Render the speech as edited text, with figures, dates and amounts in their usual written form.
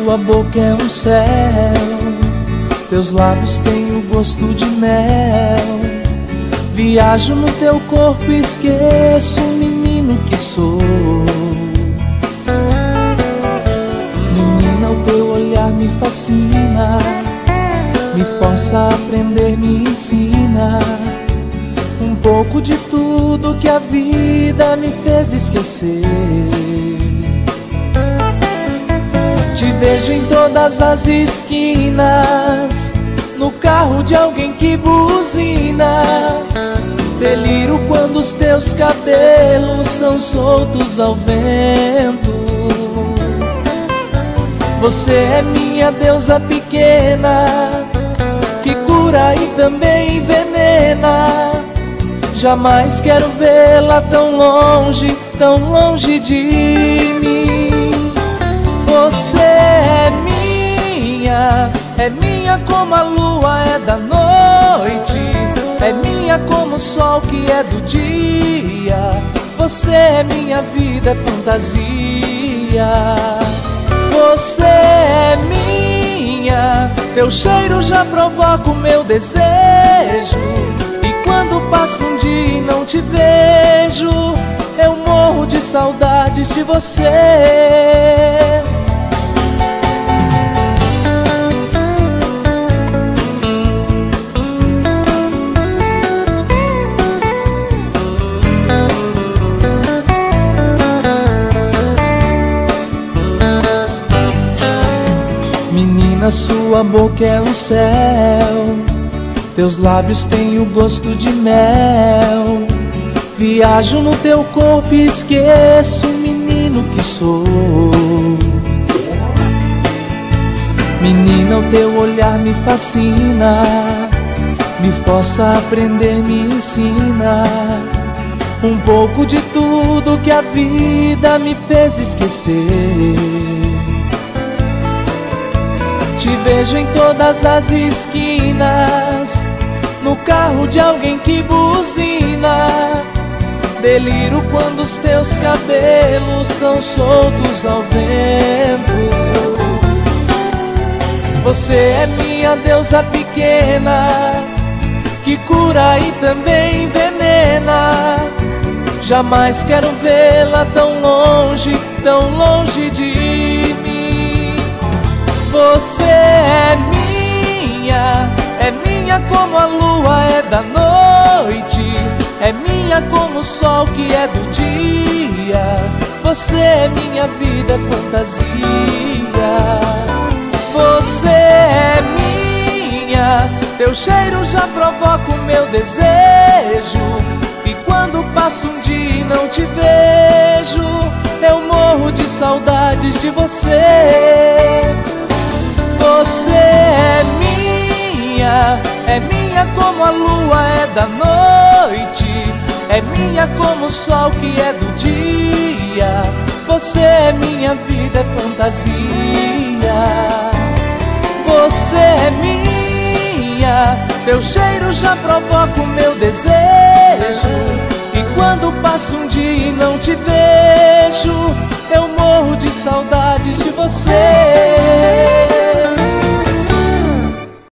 sua boca é um céu, teus lábios têm o gosto de mel. Viajo no teu corpo e esqueço o menino que sou. Menina, o teu olhar me fascina, me força a aprender, me ensina um pouco de tudo que a vida me fez esquecer. Te vejo em todas as esquinas, no carro de alguém que buzina. Deliro quando os teus cabelos são soltos ao vento. Você é minha deusa pequena, que cura e também envenena. Jamais quero vê-la tão longe de mim. Você é minha como a lua é da noite, é minha como o sol que é do dia. Você é minha vida, é fantasia. Você é minha, teu cheiro já provoca o meu desejo. E quando passa um dia e não te vejo, eu morro de saudades de você. Menina, sua boca é um céu, teus lábios têm o gosto de mel. Viajo no teu corpo e esqueço o menino que sou. Menina, o teu olhar me fascina, me força a aprender, me ensina um pouco de tudo que a vida me fez esquecer. Te vejo em todas as esquinas, no carro de alguém que buzina. Deliro quando os teus cabelos são soltos ao vento. Você é minha deusa pequena, que cura e também envenena. Jamais quero vê-la tão longe de mim. Você é minha como a lua é da noite, é minha como o sol que é do dia. Você é minha vida, é fantasia. Você é minha, teu cheiro já provoca o meu desejo. E quando passa um dia e não te vejo, eu morro de saudades de você. Você é minha como a lua é da noite, é minha como o sol que é do dia. Você é minha vida, é fantasia. Você é minha, teu cheiro já provoca o meu desejo. E quando passa um dia e não te vejo, eu morro de saudades de você.